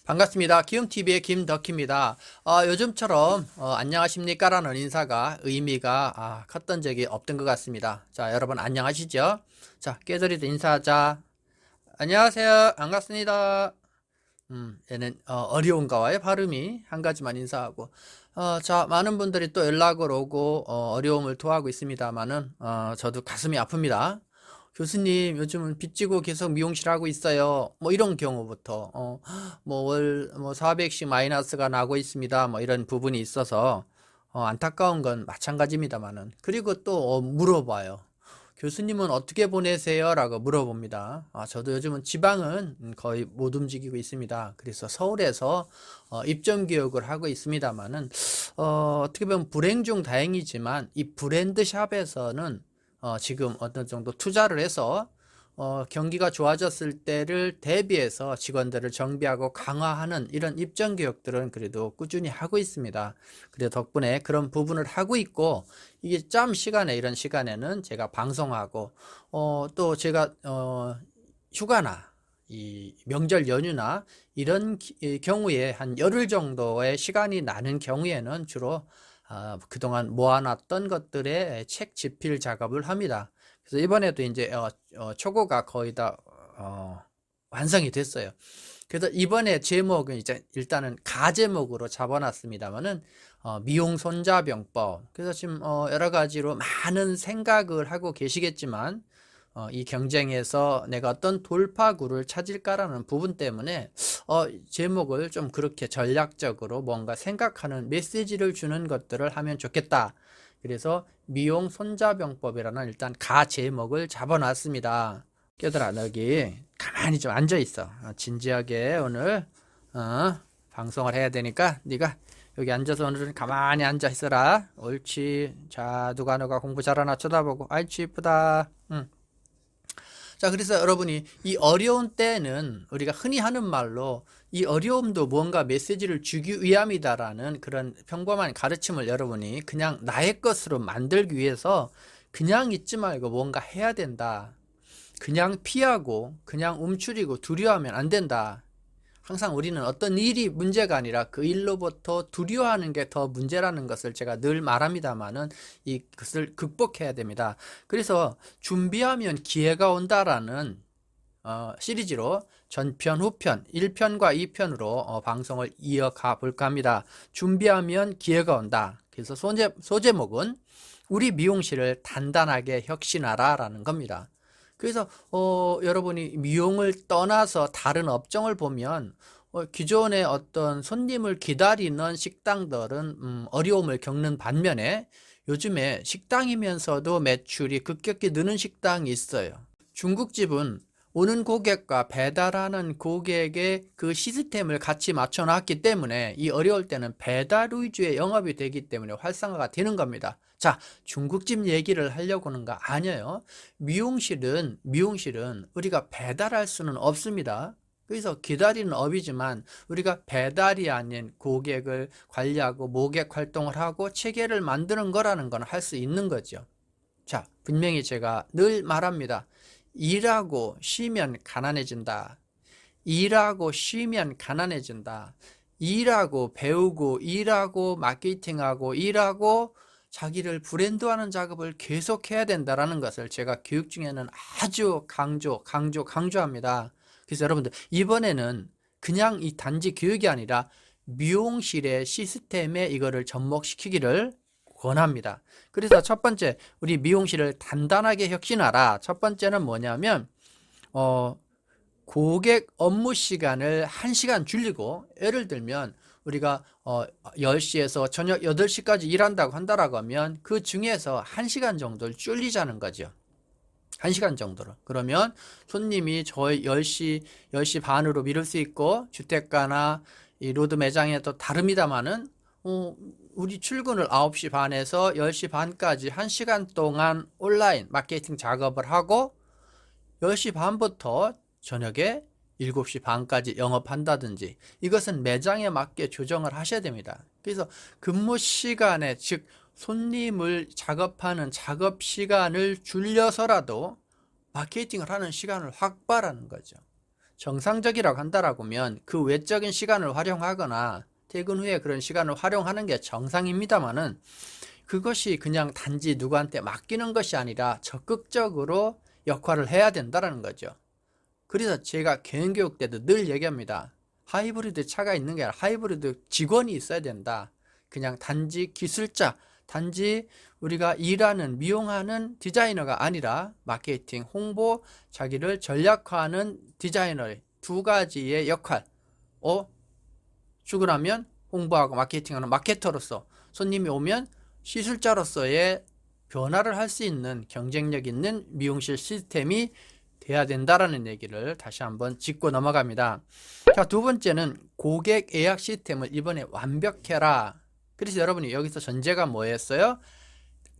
반갑습니다. 기움TV의 김덕희입니다. 요즘처럼 안녕하십니까 라는 인사가 의미가 컸던 적이 없던 것 같습니다. 자, 여러분 안녕하시죠? 자, 깨더리도 인사하자. 안녕하세요. 반갑습니다. 얘는 어려운가와의 발음이 한 가지만 인사하고 자, 많은 분들이 또 연락을 오고 어려움을 토하고 있습니다만은 저도 가슴이 아픕니다. 교수님, 요즘은 빚지고 계속 미용실 하고 있어요. 뭐 이런 경우부터 뭐 월 뭐 400씩 마이너스가 나고 있습니다. 뭐 이런 부분이 있어서 안타까운 건 마찬가지입니다만은, 그리고 또 물어봐요. 교수님은 어떻게 보내세요? 라고 물어봅니다. 저도 요즘은 지방은 거의 못 움직이고 있습니다. 그래서 서울에서 입점 교육을 하고 있습니다만은 어떻게 보면 불행 중 다행이지만 이 브랜드 샵에서는 지금 어느 정도 투자를 해서 경기가 좋아졌을 때를 대비해서 직원들을 정비하고 강화하는 이런 입점 교육들은 그래도 꾸준히 하고 있습니다. 그래 덕분에 그런 부분을 하고 있고, 이게 짬 시간에 이런 시간에는 제가 방송하고 또 제가 휴가나 이 명절 연휴나 이런 경우에 한 열흘 정도의 시간이 나는 경우에는 주로 그동안 모아놨던 것들의 책 집필 작업을 합니다. 그래서 이번에도 이제 초고가 거의 다 완성이 됐어요. 그래서 이번에 제목은 이제 일단은 가제목으로 잡아놨습니다만은 미용 손자병법. 그래서 지금 여러 가지로 많은 생각을 하고 계시겠지만 이 경쟁에서 내가 어떤 돌파구를 찾을까라는 부분 때문에 제목을 좀 그렇게 전략적으로 뭔가 생각하는 메시지를 주는 것들을 하면 좋겠다. 그래서 미용 손자병법이라는 일단 가제목을 잡아놨습니다. 깨들아, 너기 가만히 좀 앉아 있어. 진지하게 오늘 방송을 해야 되니까 네가 여기 앉아서 오늘은 가만히 앉아 있어라. 옳지. 자, 누가 너가 공부 잘하나 쳐다보고. 아이치 이쁘다. 응. 자, 그래서 여러분이 이 어려운 때는 우리가 흔히 하는 말로 이 어려움도 뭔가 메시지를 주기 위함이다라는 그런 평범한 가르침을 여러분이 그냥 나의 것으로 만들기 위해서 그냥 있지 말고 뭔가 해야 된다. 그냥 피하고 그냥 움츠리고 두려워하면 안 된다. 항상 우리는 어떤 일이 문제가 아니라 그 일로부터 두려워하는 게 더 문제라는 것을 제가 늘 말합니다만은 이것을 극복해야 됩니다. 그래서 준비하면 기회가 온다라는 시리즈로 전편, 후편, 1편과 2편으로 방송을 이어가 볼까 합니다. 준비하면 기회가 온다. 그래서 소제목은 우리 미용실을 단단하게 혁신하라 라는 겁니다. 그래서 여러분이 미용을 떠나서 다른 업종을 보면 기존의 어떤 손님을 기다리는 식당들은 어려움을 겪는 반면에 요즘에 식당이면서도 매출이 급격히 느는 식당이 있어요. 중국집은 오는 고객과 배달하는 고객의 그 시스템을 같이 맞춰 놨기 때문에 이 어려울 때는 배달 위주의 영업이 되기 때문에 활성화가 되는 겁니다. 자, 중국집 얘기를 하려고 하는 거 아니에요. 미용실은 우리가 배달할 수는 없습니다. 그래서 기다리는 업이지만 우리가 배달이 아닌 고객을 관리하고 모객 활동을 하고 체계를 만드는 거라는 건 할 수 있는 거죠. 자, 분명히 제가 늘 말합니다. 일하고 쉬면 가난해진다. 일하고 쉬면 가난해진다. 일하고 배우고 일하고 마케팅하고 일하고 자기를 브랜드화하는 작업을 계속해야 된다는 것을 제가 교육 중에는 아주 강조합니다. 그래서 여러분들 이번에는 그냥 이 단지 교육이 아니라 미용실의 시스템에 이거를 접목시키기를 권합니다. 그래서 첫 번째, 우리 미용실을 단단하게 혁신하라. 첫 번째는 뭐냐면 고객 업무 시간을 1시간 줄이고, 예를 들면 우리가 10시에서 저녁 8시까지 일한다고 한다라고 하면 그 중에서 1시간 정도를 줄이자는 거죠. 1시간 정도로. 그러면 손님이 저희 10시 반으로 미룰 수 있고, 주택가나 이 로드 매장에 또 다릅니다만은 우리 출근을 9시 반에서 10시 반까지 1시간 동안 온라인 마케팅 작업을 하고 10시 반부터 저녁에 7시 반까지 영업한다든지, 이것은 매장에 맞게 조정을 하셔야 됩니다. 그래서 근무 시간에, 즉 손님을 작업하는 작업 시간을 줄여서라도 마케팅을 하는 시간을 확보하라는 거죠. 정상적이라고 한다라고 하면 그 외적인 시간을 활용하거나 퇴근 후에 그런 시간을 활용하는 게 정상입니다만은 그것이 그냥 단지 누구한테 맡기는 것이 아니라 적극적으로 역할을 해야 된다는 거죠. 그래서 제가 개인교육 때도 늘 얘기합니다. 하이브리드 차가 있는 게 아니라 하이브리드 직원이 있어야 된다. 그냥 단지 기술자, 단지 우리가 일하는, 미용하는 디자이너가 아니라 마케팅, 홍보, 자기를 전략화하는 디자이너의 두 가지의 역할. 출근하면 홍보하고 마케팅하는 마케터로서, 손님이 오면 시술자로서의 변화를 할 수 있는 경쟁력 있는 미용실 시스템이 돼야 된다라는 얘기를 다시 한번 짚고 넘어갑니다. 자, 두 번째는 고객 예약 시스템을 이번에 완벽해라. 그래서 여러분이 여기서 전제가 뭐였어요?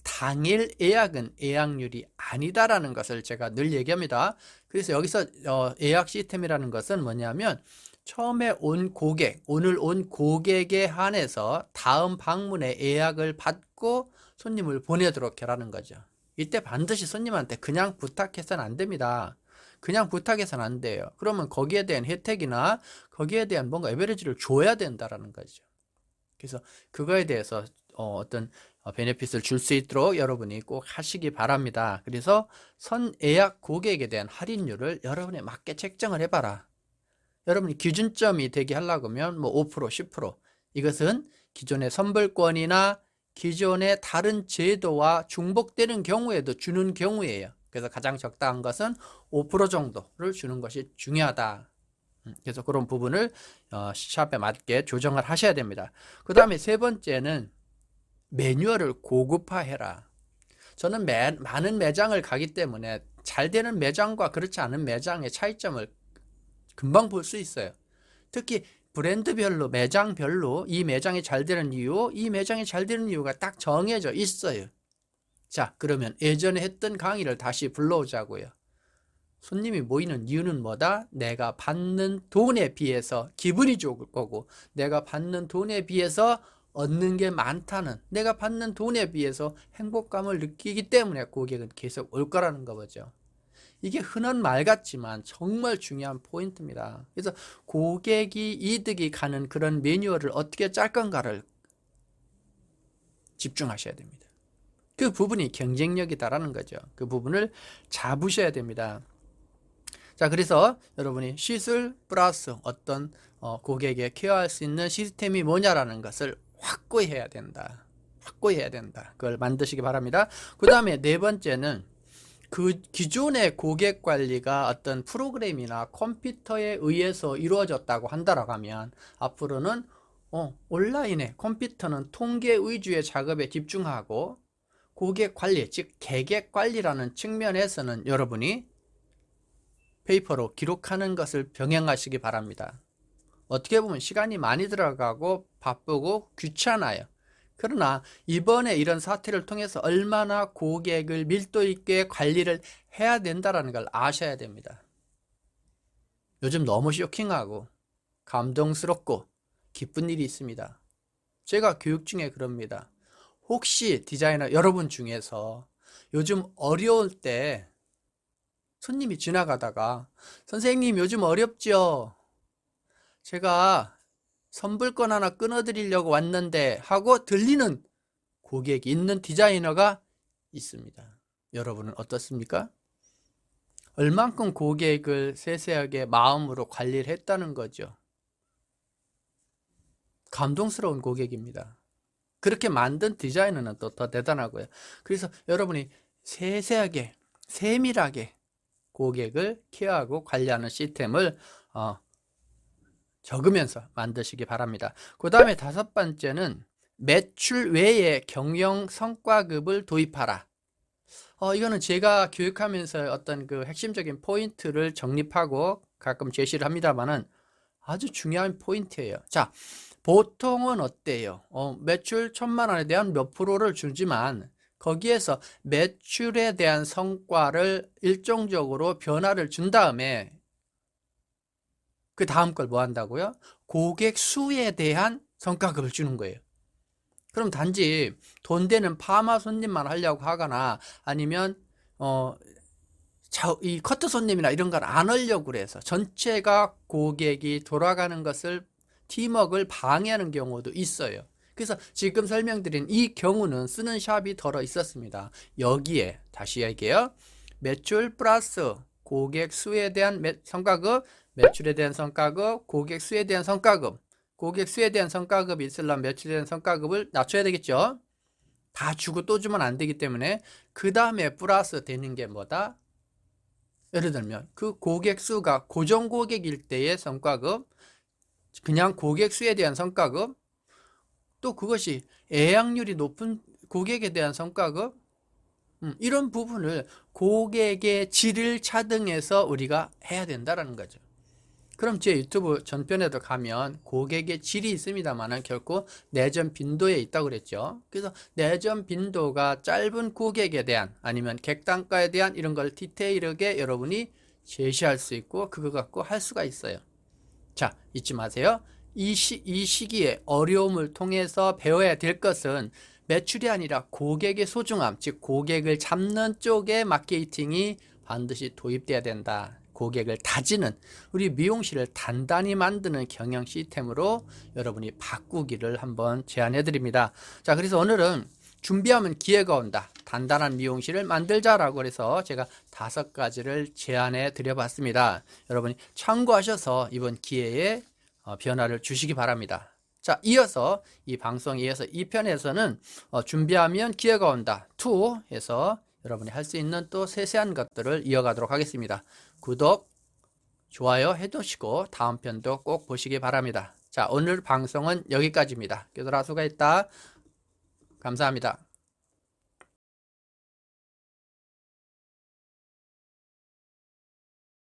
당일 예약은 예약률이 아니다라는 것을 제가 늘 얘기합니다. 그래서 여기서 예약 시스템이라는 것은 뭐냐면 처음에 온 고객, 오늘 온 고객에 한해서 다음 방문에 예약을 받고 손님을 보내도록 하라는 거죠. 이때 반드시 손님한테 그냥 부탁해서는 안 됩니다. 그냥 부탁해서는 안 돼요. 그러면 거기에 대한 혜택이나 거기에 대한 뭔가 에버리지를 줘야 된다라는 거죠. 그래서 그거에 대해서 어떤 베네핏을 줄 수 있도록 여러분이 꼭 하시기 바랍니다. 그래서 선 예약 고객에 대한 할인율을 여러분에 맞게 책정을 해봐라. 여러분이 기준점이 되게 하려고 하면 뭐 5%, 10% 이것은 기존의 선불권이나 기존의 다른 제도와 중복되는 경우에도 주는 경우예요. 그래서 가장 적당한 것은 5% 정도를 주는 것이 중요하다. 그래서 그런 부분을 샵에 맞게 조정을 하셔야 됩니다. 그 다음에 세 번째는 매뉴얼을 고급화해라. 저는 많은 매장을 가기 때문에 잘 되는 매장과 그렇지 않은 매장의 차이점을 금방 볼 수 있어요. 특히 브랜드별로, 매장별로 이 매장이 잘 되는 이유, 이 매장이 잘 되는 이유가 딱 정해져 있어요. 자, 그러면 예전에 했던 강의를 다시 불러오자고요. 손님이 모이는 이유는 뭐다? 내가 받는 돈에 비해서 기분이 좋을 거고, 내가 받는 돈에 비해서 얻는 게 많다는, 내가 받는 돈에 비해서 행복감을 느끼기 때문에 고객은 계속 올 거라는 거죠. 이게 흔한 말 같지만 정말 중요한 포인트입니다. 그래서 고객이 이득이 가는 그런 매뉴얼을 어떻게 짤 건가를 집중하셔야 됩니다. 그 부분이 경쟁력이다라는 거죠. 그 부분을 잡으셔야 됩니다. 자, 그래서 여러분이 시술 플러스 어떤 고객에 케어할 수 있는 시스템이 뭐냐라는 것을 확고해야 된다. 확고해야 된다. 그걸 만드시기 바랍니다. 그 다음에 네 번째는 그 기존의 고객 관리가 어떤 프로그램이나 컴퓨터에 의해서 이루어졌다고 한다라고 하면 앞으로는 온라인에 컴퓨터는 통계 위주의 작업에 집중하고 고객 관리, 즉 계객 관리라는 측면에서는 여러분이 페이퍼로 기록하는 것을 병행하시기 바랍니다. 어떻게 보면 시간이 많이 들어가고 바쁘고 귀찮아요. 그러나 이번에 이런 사태를 통해서 얼마나 고객을 밀도 있게 관리를 해야 된다는 걸 아셔야 됩니다. 요즘 너무 쇼킹하고 감동스럽고 기쁜 일이 있습니다. 제가 교육 중에 그럽니다. 혹시 디자이너 여러분 중에서 요즘 어려울 때 손님이 지나가다가 선생님 요즘 어렵죠? 제가 선불권 하나 끊어드리려고 왔는데 하고 들리는 고객이 있는 디자이너가 있습니다. 여러분은 어떻습니까? 얼만큼 고객을 세세하게 마음으로 관리를 했다는 거죠. 감동스러운 고객입니다. 그렇게 만든 디자이너는 또 더 대단하고요. 그래서 여러분이 세세하게 세밀하게 고객을 케어하고 관리하는 시스템을 적으면서 만드시기 바랍니다. 그 다음에 다섯 번째는 매출 외에 경영 성과급을 도입하라. 이거는 제가 교육하면서 어떤 그 핵심적인 포인트를 정립하고 가끔 제시를 합니다만은 아주 중요한 포인트예요. 자, 보통은 어때요? 매출 1,000만 원에 대한 몇 프로를 주지만 거기에서 매출에 대한 성과를 일정적으로 변화를 준 다음에 그 다음 걸 뭐 한다고요? 고객 수에 대한 성과급을 주는 거예요. 그럼 단지 돈 되는 파마 손님만 하려고 하거나 아니면 이 커트 손님이나 이런 걸 안 하려고 그래서 전체가 고객이 돌아가는 것을 팀워크를 방해하는 경우도 있어요. 그래서 지금 설명드린 이 경우는 쓰는 샵이 덜어 있었습니다. 여기에 다시 얘기해요. 매출 플러스 고객 수에 대한 성과급, 매출에 대한 성과급, 고객 수에 대한 성과급. 고객 수에 대한 성과급이 있으려면 매출에 대한 성과급을 낮춰야 되겠죠. 다 주고 또 주면 안 되기 때문에 그 다음에 플러스 되는 게 뭐다? 예를 들면 그 고객 수가 고정 고객일 때의 성과급, 그냥 고객 수에 대한 성과급, 또 그것이 예약률이 높은 고객에 대한 성과급, 이런 부분을 고객의 질을 차등해서 우리가 해야 된다라는 거죠. 그럼 제 유튜브 전편에도 가면 고객의 질이 있습니다만 결코 내전 빈도에 있다고 그랬죠. 그래서 내전 빈도가 짧은 고객에 대한 아니면 객단가에 대한 이런 걸 디테일하게 여러분이 제시할 수 있고 그거 갖고 할 수가 있어요. 자, 잊지 마세요. 이 시기에 어려움을 통해서 배워야 될 것은 매출이 아니라 고객의 소중함, 즉 고객을 잡는 쪽에 마케팅이 반드시 도입돼야 된다. 고객을 다지는, 우리 미용실을 단단히 만드는 경영 시스템으로 여러분이 바꾸기를 한번 제안해 드립니다. 자, 그래서 오늘은 준비하면 기회가 온다. 단단한 미용실을 만들자라고 해서 제가 5가지를 제안해 드려봤습니다. 여러분이 참고하셔서 이번 기회에 변화를 주시기 바랍니다. 자, 이어서 이 방송에 이어서 2편에서는 준비하면 기회가 온다 2에서 여러분이 할 수 있는 또 세세한 것들을 이어가도록 하겠습니다. 구독, 좋아요 해두시고 다음 편도 꼭 보시기 바랍니다. 자, 오늘 방송은 여기까지입니다. 깨달아 수고했다. 감사합니다.